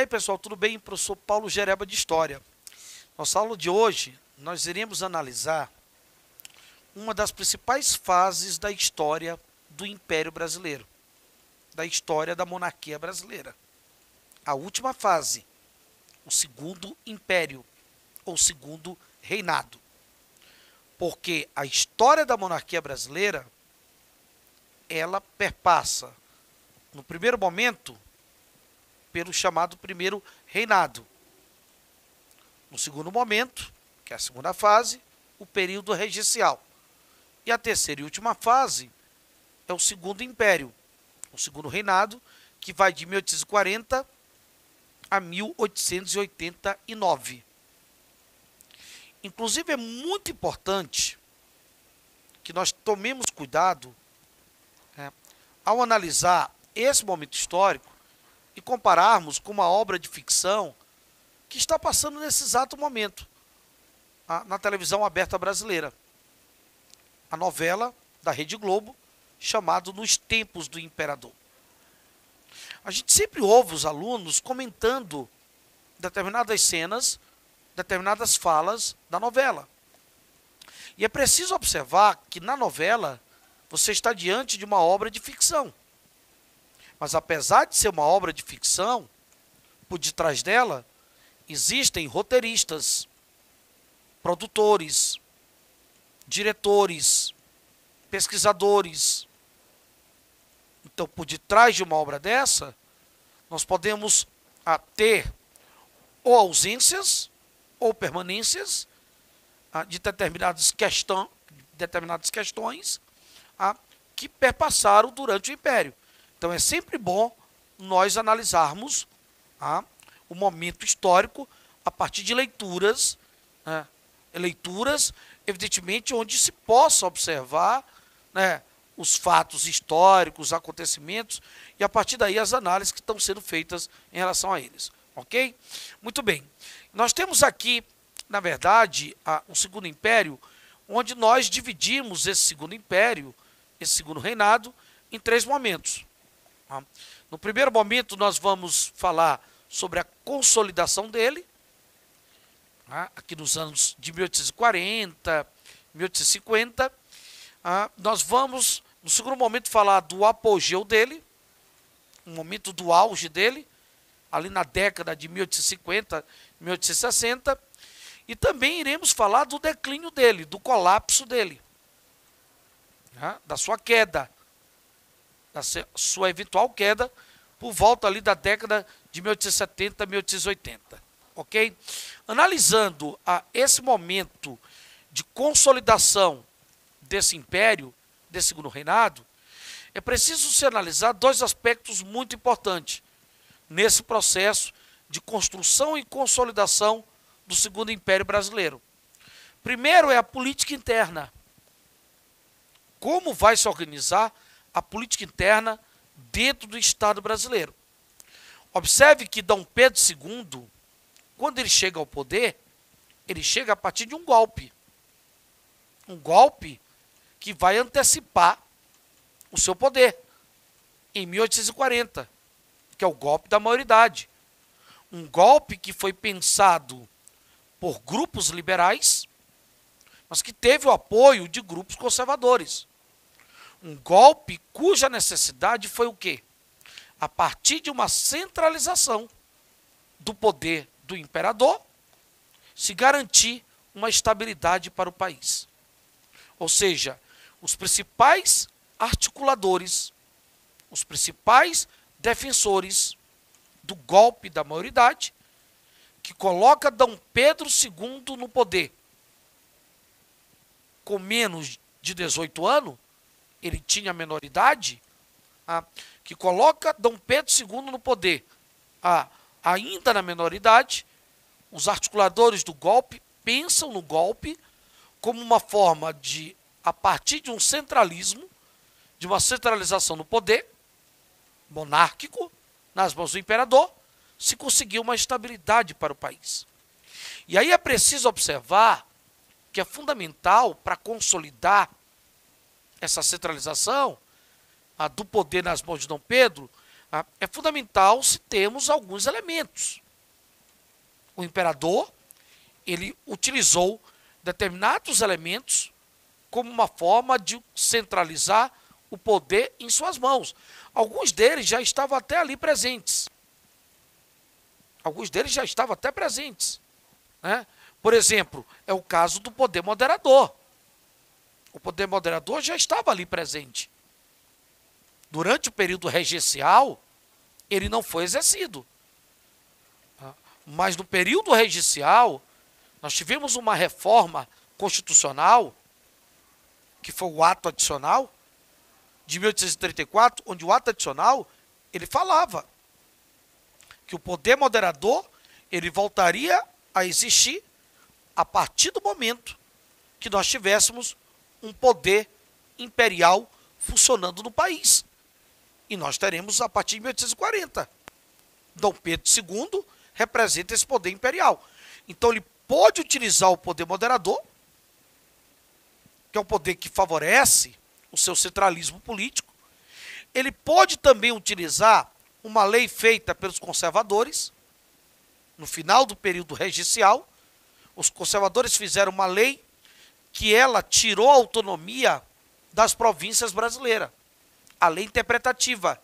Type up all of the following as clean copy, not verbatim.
aí, pessoal, tudo bem? Professor Paulo Gereba de História. Nossa aula de hoje, nós iremos analisar uma das principais fases da história do Império Brasileiro, da história da monarquia brasileira. A última fase, o Segundo Império, ou Segundo Reinado. Porque a história da monarquia brasileira, ela perpassa, no primeiro momento, pelo chamado Primeiro Reinado. No segundo momento, que é a segunda fase, o período regencial. E a terceira e última fase é o Segundo Império, o Segundo Reinado, que vai de 1840 a 1889. Inclusive, é muito importante que nós tomemos cuidado ao analisar esse momento histórico e compararmos com uma obra de ficção que está passando nesse exato momento na televisão aberta brasileira. A novela da Rede Globo, chamada Nos Tempos do Imperador. A gente sempre ouve os alunos comentando determinadas cenas, determinadas falas da novela. E é preciso observar que na novela você está diante de uma obra de ficção. Mas apesar de ser uma obra de ficção, por detrás dela existem roteiristas, produtores, diretores, pesquisadores. Então, por detrás de uma obra dessa, nós podemos ter ou ausências ou permanências de determinadas questões que perpassaram durante o Império. Então, é sempre bom nós analisarmos o momento histórico a partir de leituras, evidentemente, onde se possa observar os fatos históricos, os acontecimentos, e a partir daí as análises que estão sendo feitas em relação a eles. Ok? Muito bem. Nós temos aqui, na verdade, um Segundo Império, onde nós dividimos esse Segundo Império, esse Segundo Reinado, em 3 momentos. No primeiro momento, nós vamos falar sobre a consolidação dele, aqui nos anos de 1840, 1850. Nós vamos, no segundo momento, falar do apogeu dele, um momento do auge dele, ali na década de 1850, 1860, e também iremos falar do declínio dele, do colapso dele, da sua queda, da sua eventual queda, por volta ali da década de 1870, 1880. Ok? Analisando esse momento de consolidação desse império, desse Segundo Reinado, é preciso se analisar 2 aspectos muito importantes nesse processo de construção e consolidação do Segundo Império Brasileiro. Primeiro é a política interna. Como vai se organizar a política interna dentro do Estado brasileiro? Observe que Dom Pedro II, quando ele chega ao poder, ele chega a partir de um golpe. Um golpe que vai antecipar o seu poder, em 1840, que é o golpe da maioridade. Um golpe que foi pensado por grupos liberais, mas que teve o apoio de grupos conservadores. Um golpe cuja necessidade foi o quê? A partir de uma centralização do poder do imperador, se garantir uma estabilidade para o país. Ou seja, os principais articuladores, os principais defensores do golpe da maioridade, que coloca Dom Pedro II no poder com menos de 18 anos, ele tinha menoridade, que coloca Dom Pedro II no poder, ainda na menoridade, os articuladores do golpe pensam no golpe como uma forma de, a partir de um centralismo, de uma centralização no poder monárquico, nas mãos do imperador, se conseguir uma estabilidade para o país. E aí é preciso observar que é fundamental para consolidar essa centralização do poder nas mãos de Dom Pedro, é fundamental se temos alguns elementos. O imperador, ele utilizou determinados elementos como uma forma de centralizar o poder em suas mãos. Alguns deles já estavam até ali presentes. Né? Por exemplo, é o caso do poder moderador. O poder moderador já estava ali presente. Durante o período regencial, ele não foi exercido. Mas no período regencial, nós tivemos uma reforma constitucional, que foi o ato adicional, de 1834, onde o ato adicional, ele falava que o poder moderador, ele voltaria a existir a partir do momento que nós tivéssemos um poder imperial funcionando no país. E nós teremos a partir de 1840. Dom Pedro II representa esse poder imperial. Então ele pode utilizar o poder moderador, que é um poder que favorece o seu centralismo político. Ele pode também utilizar uma lei feita pelos conservadores, no final do período regencial. Os conservadores fizeram uma lei que ela tirou a autonomia das províncias brasileiras. A lei interpretativa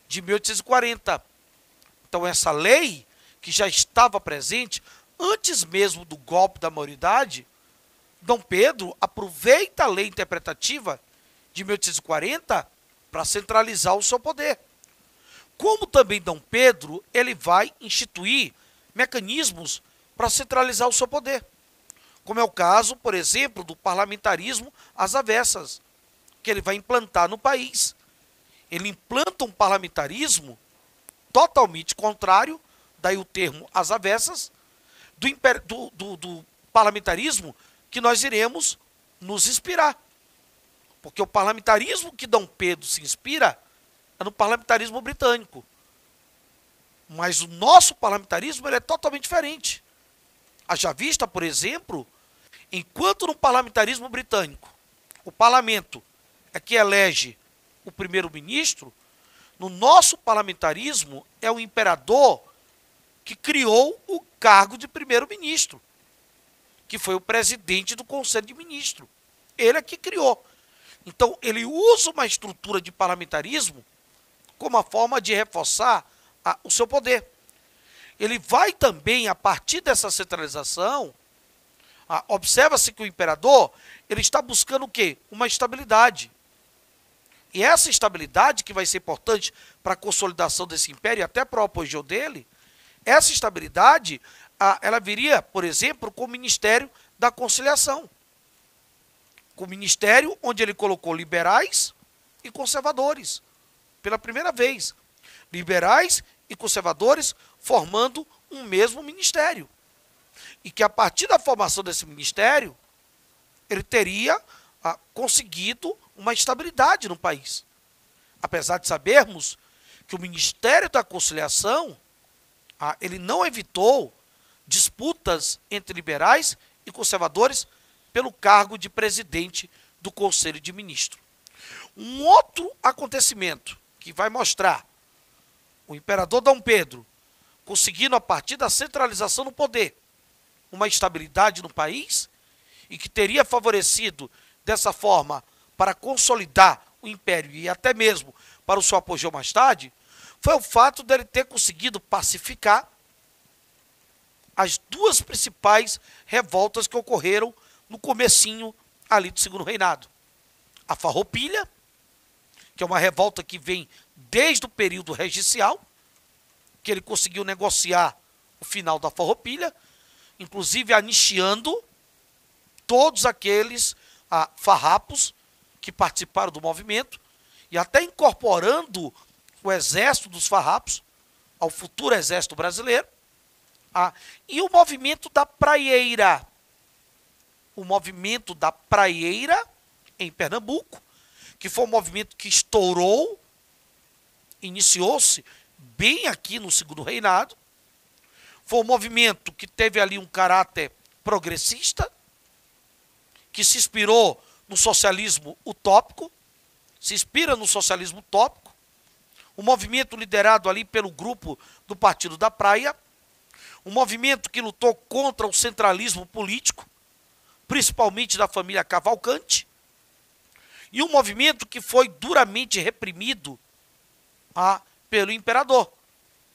de 1840. Então essa lei, que já estava presente antes mesmo do golpe da maioridade, Dom Pedro aproveita a lei interpretativa de 1840 para centralizar o seu poder. Como também Dom Pedro, ele vai instituir mecanismos para centralizar o seu poder. Como é o caso, por exemplo, do parlamentarismo às avessas, que ele vai implantar no país. Ele implanta um parlamentarismo totalmente contrário, daí o termo às avessas, do parlamentarismo que nós iremos nos inspirar. Porque o parlamentarismo que Dom Pedro se inspira é no parlamentarismo britânico. Mas o nosso parlamentarismo ele é totalmente diferente. Haja vista, por exemplo, enquanto no parlamentarismo britânico o parlamento é que elege o primeiro-ministro, no nosso parlamentarismo é o imperador que criou o cargo de primeiro-ministro, que foi o presidente do Conselho de Ministros. Ele é que criou. Então, ele usa uma estrutura de parlamentarismo como uma forma de reforçar o seu poder. Ele vai também, a partir dessa centralização, observa-se que o imperador ele está buscando o quê? Uma estabilidade. E essa estabilidade, que vai ser importante para a consolidação desse império e até para o apogeu dele, essa estabilidade, ela viria, por exemplo, com o Ministério da Conciliação. Com o ministério onde ele colocou liberais e conservadores, pela primeira vez. Liberais e conservadores formando um mesmo ministério. E que a partir da formação desse ministério, ele teria conseguido uma estabilidade no país. Apesar de sabermos que o Ministério da Conciliação, ele não evitou disputas entre liberais e conservadores pelo cargo de presidente do Conselho de Ministros. Um outro acontecimento que vai mostrar o imperador Dom Pedro conseguindo, a partir da centralização do poder, uma estabilidade no país e que teria favorecido dessa forma para consolidar o império e até mesmo para o seu apogeu mais tarde, foi o fato dele ter conseguido pacificar as duas principais revoltas que ocorreram no comecinho ali do Segundo Reinado. A Farroupilha, que é uma revolta que vem desde o período regencial, que ele conseguiu negociar o final da Farroupilha, inclusive anistiando todos aqueles farrapos que participaram do movimento e até incorporando o exército dos farrapos ao futuro exército brasileiro. E o movimento da Praieira. O movimento da Praieira em Pernambuco, que foi um movimento que estourou, iniciou-se bem aqui no Segundo Reinado. Foi um movimento que teve ali um caráter progressista, que se inspirou no socialismo utópico, se inspira no socialismo utópico, um movimento liderado ali pelo grupo do Partido da Praia, um movimento que lutou contra o centralismo político, principalmente da família Cavalcante, e um movimento que foi duramente reprimido pelo imperador.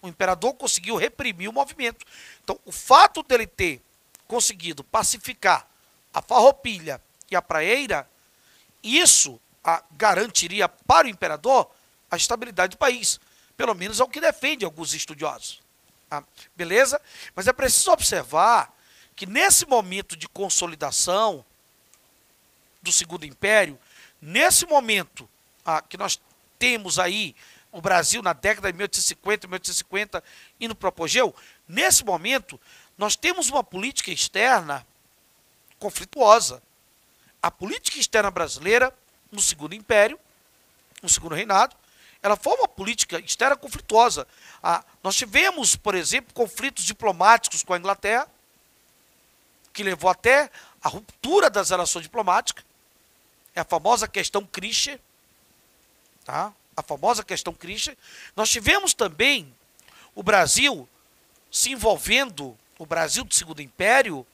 O imperador conseguiu reprimir o movimento. Então, o fato dele ter conseguido pacificar a Farroupilha e a Praieira, isso garantiria para o imperador a estabilidade do país. Pelo menos é o que defende alguns estudiosos. Beleza? Mas é preciso observar que nesse momento de consolidação do Segundo Império, nesse momento que nós temos aí o Brasil na década de 1850 indo para o apogeu, nesse momento nós temos uma política externa conflituosa. A política externa brasileira, no Segundo Império, no Segundo Reinado, ela foi uma política externa conflituosa. Nós tivemos, por exemplo, conflitos diplomáticos com a Inglaterra, que levou até a ruptura das relações diplomáticas. É a famosa questão Krischer, tá? A famosa questão Krischer. Nós tivemos também o Brasil se envolvendo, o Brasil do Segundo Império,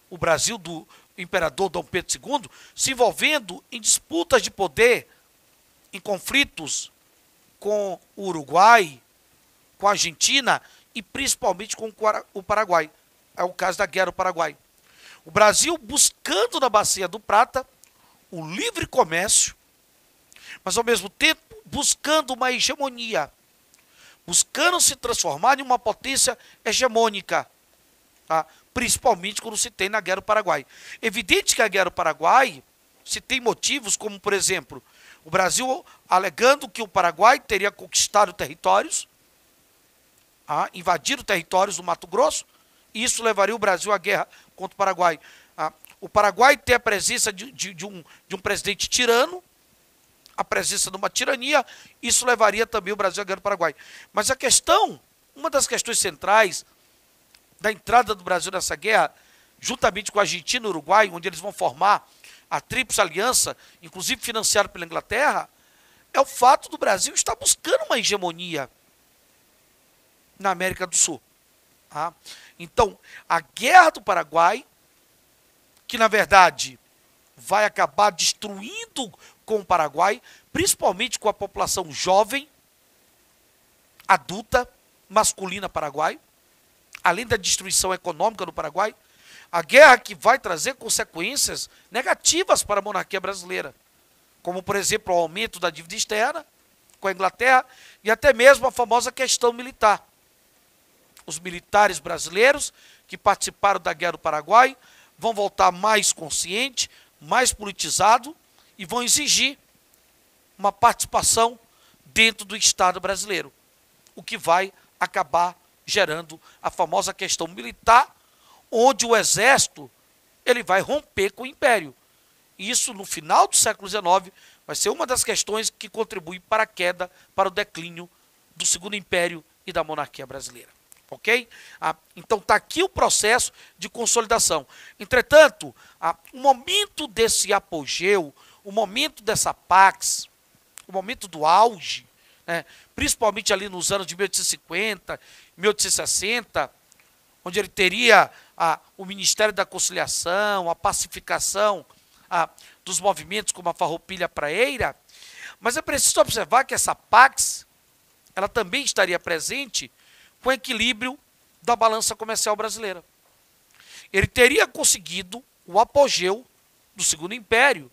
o Brasil do imperador Dom Pedro II, se envolvendo em disputas de poder, em conflitos com o Uruguai, com a Argentina e principalmente com o Paraguai. É o caso da Guerra do Paraguai. O Brasil buscando na Bacia do Prata o livre comércio, mas ao mesmo tempo buscando uma hegemonia, buscando se transformar em uma potência hegemônica, principalmente quando se tem na Guerra do Paraguai. Evidente que a Guerra do Paraguai se tem motivos como, por exemplo, o Brasil alegando que o Paraguai teria conquistado territórios, invadido territórios do Mato Grosso, e isso levaria o Brasil à guerra contra o Paraguai. O Paraguai tem a presença de um presidente tirano, a presença de uma tirania, isso levaria também o Brasil à guerra do Paraguai. Mas a questão, uma das questões centrais da entrada do Brasil nessa guerra, juntamente com a Argentina e o Uruguai, onde eles vão formar a Tríplice Aliança, inclusive financiada pela Inglaterra, é o fato do Brasil estar buscando uma hegemonia na América do Sul. Então, a Guerra do Paraguai, que na verdade vai acabar destruindo com o Paraguai, principalmente com a população jovem, adulta, masculina paraguai, além da destruição econômica do Paraguai, a guerra que vai trazer consequências negativas para a monarquia brasileira, como, por exemplo, o aumento da dívida externa com a Inglaterra e até mesmo a famosa questão militar. Os militares brasileiros que participaram da Guerra do Paraguai vão voltar mais conscientes, mais politizados e vão exigir uma participação dentro do Estado brasileiro, o que vai acabar gerando a famosa questão militar, onde o exército ele vai romper com o império. Isso, no final do século XIX, vai ser uma das questões que contribui para a queda, para o declínio do Segundo Império e da monarquia brasileira. Ok? Então está aqui o processo de consolidação. Entretanto, o momento desse apogeu, o momento dessa Pax, o momento do auge, né, principalmente ali nos anos de 1850, 1860, onde ele teria o Ministério da Conciliação, a pacificação dos movimentos como a Farroupilha Praieira, mas é preciso observar que essa Pax, ela também estaria presente com o equilíbrio da balança comercial brasileira. Ele teria conseguido o apogeu do Segundo Império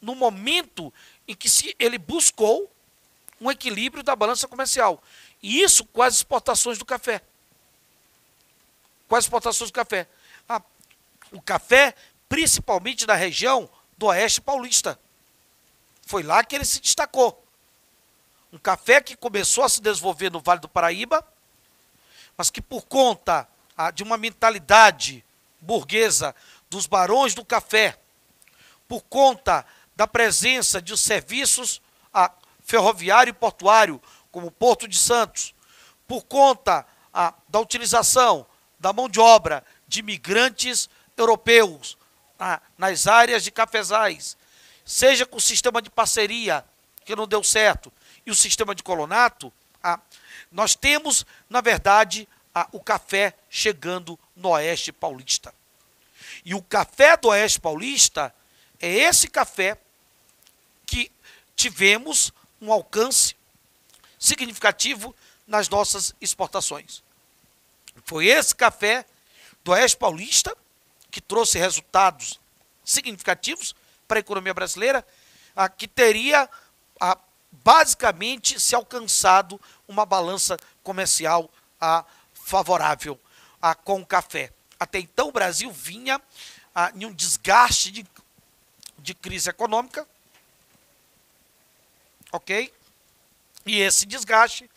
no momento em que ele buscou um equilíbrio da balança comercial. E isso com as exportações do café. Com as exportações do café. O café, principalmente da região do Oeste Paulista. Foi lá que ele se destacou. Um café que começou a se desenvolver no Vale do Paraíba, mas que por conta de uma mentalidade burguesa dos barões do café, por conta da presença de serviços ferroviário e portuário, como o Porto de Santos, por conta da utilização da mão de obra de imigrantes europeus nas áreas de cafezais, seja com o sistema de parceria, que não deu certo, e o sistema de colonato, nós temos, na verdade, o café chegando no Oeste Paulista. E o café do Oeste Paulista é esse café que tivemos um alcance significativo nas nossas exportações. Foi esse café do Oeste Paulista que trouxe resultados significativos para a economia brasileira, que teria basicamente se alcançado uma balança comercial favorável com o café. Até então o Brasil vinha em um desgaste de crise econômica, ok? E esse desgaste,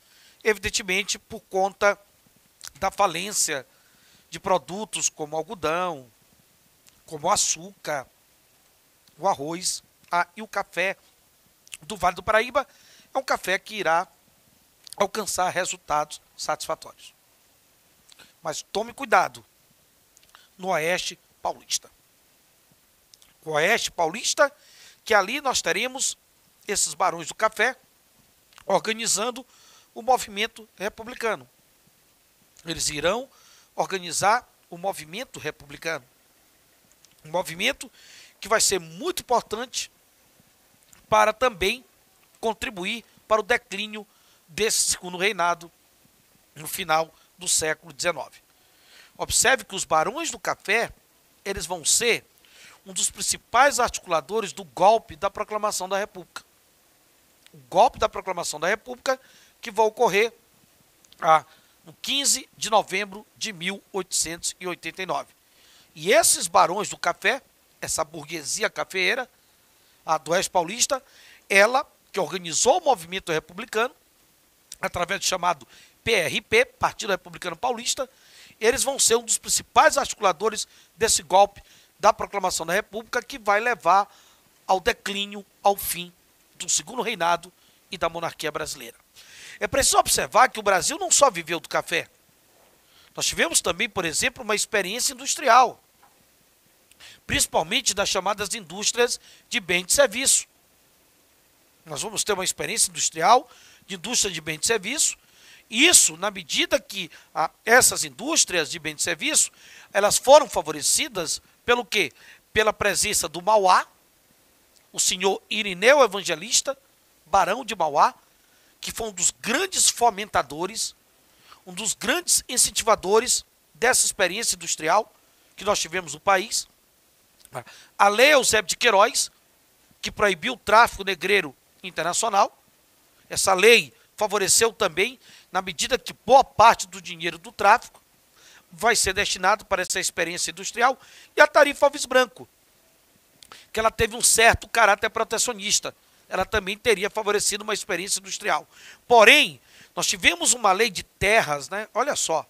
evidentemente, por conta da falência de produtos como algodão, como açúcar, o arroz e o café do Vale do Paraíba, é um café que irá alcançar resultados satisfatórios. Mas tome cuidado no Oeste Paulista. O Oeste Paulista, que ali nós teremos esses barões do café organizando o movimento republicano. Eles irão organizar o movimento republicano. Um movimento que vai ser muito importante para também contribuir para o declínio desse segundo reinado no final do século XIX. Observe que os barões do café, eles vão ser um dos principais articuladores do golpe da Proclamação da República. O golpe da Proclamação da República que vai ocorrer no 15 de novembro de 1889. E esses barões do café, essa burguesia cafeeira, do Oeste Paulista, ela que organizou o movimento republicano, através do chamado PRP, Partido Republicano Paulista, eles vão ser um dos principais articuladores desse golpe da Proclamação da República, que vai levar ao declínio, ao fim do segundo reinado e da monarquia brasileira. É preciso observar que o Brasil não só viveu do café. Nós tivemos também, por exemplo, uma experiência industrial, principalmente das chamadas indústrias de bem de serviço. Nós vamos ter uma experiência industrial de indústria de bem de serviço. Isso, na medida que essas indústrias de bem de serviço, elas foram favorecidas pelo quê? Pela presença do Mauá, o senhor Irineu Evangelista, barão de Mauá, que foi um dos grandes fomentadores, um dos grandes incentivadores dessa experiência industrial que nós tivemos no país. A Lei Eusébio de Queiroz, que proibiu o tráfico negreiro internacional. Essa lei favoreceu também, na medida que boa parte do dinheiro do tráfico vai ser destinado para essa experiência industrial. E a tarifa Alves Branco, que ela teve um certo caráter protecionista. Ela também teria favorecido uma experiência industrial. Porém, nós tivemos uma lei de terras, né? Olha só,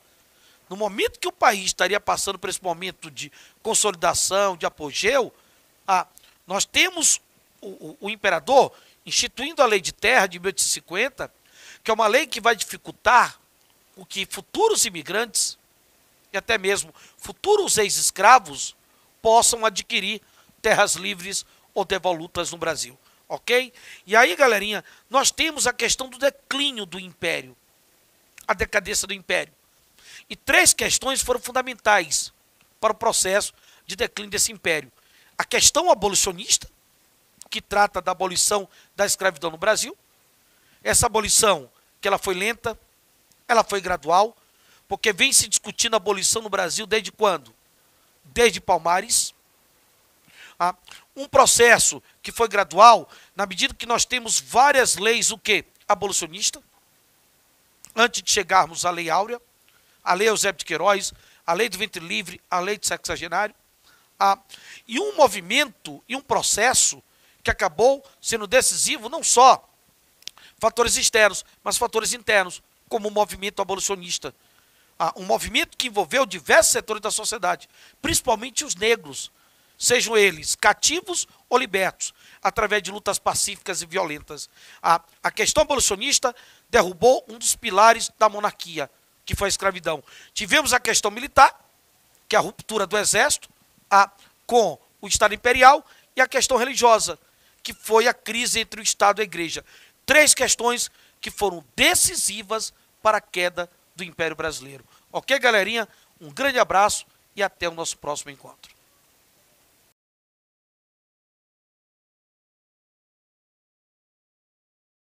no momento que o país estaria passando por esse momento de consolidação, de apogeu, nós temos o imperador instituindo a lei de terra de 1850, que é uma lei que vai dificultar o que futuros imigrantes e até mesmo futuros ex-escravos possam adquirir terras livres ou devolutas no Brasil, ok? E aí, galerinha, nós temos a questão do declínio do império, a decadência do império. E três questões foram fundamentais para o processo de declínio desse império. A questão abolicionista, que trata da abolição da escravidão no Brasil. Essa abolição, que ela foi lenta, ela foi gradual, porque vem se discutindo a abolição no Brasil desde quando? Desde Palmares. Um processo que foi gradual, na medida que nós temos várias leis, o quê? Abolicionista. Antes de chegarmos à Lei Áurea, a Lei Eusébio de Queiroz, a Lei do Ventre Livre, a Lei do Sexagenário. E um movimento e um processo que acabou sendo decisivo, não só fatores externos, mas fatores internos, como o movimento abolicionista. Um movimento que envolveu diversos setores da sociedade, principalmente os negros, sejam eles cativos ou libertos, através de lutas pacíficas e violentas. A questão abolicionista derrubou um dos pilares da monarquia, que foi a escravidão. Tivemos a questão militar, que é a ruptura do exército com o Estado imperial, e a questão religiosa, que foi a crise entre o Estado e a Igreja. 3 questões que foram decisivas para a queda do Império Brasileiro. Ok, galerinha? Um grande abraço e até o nosso próximo encontro.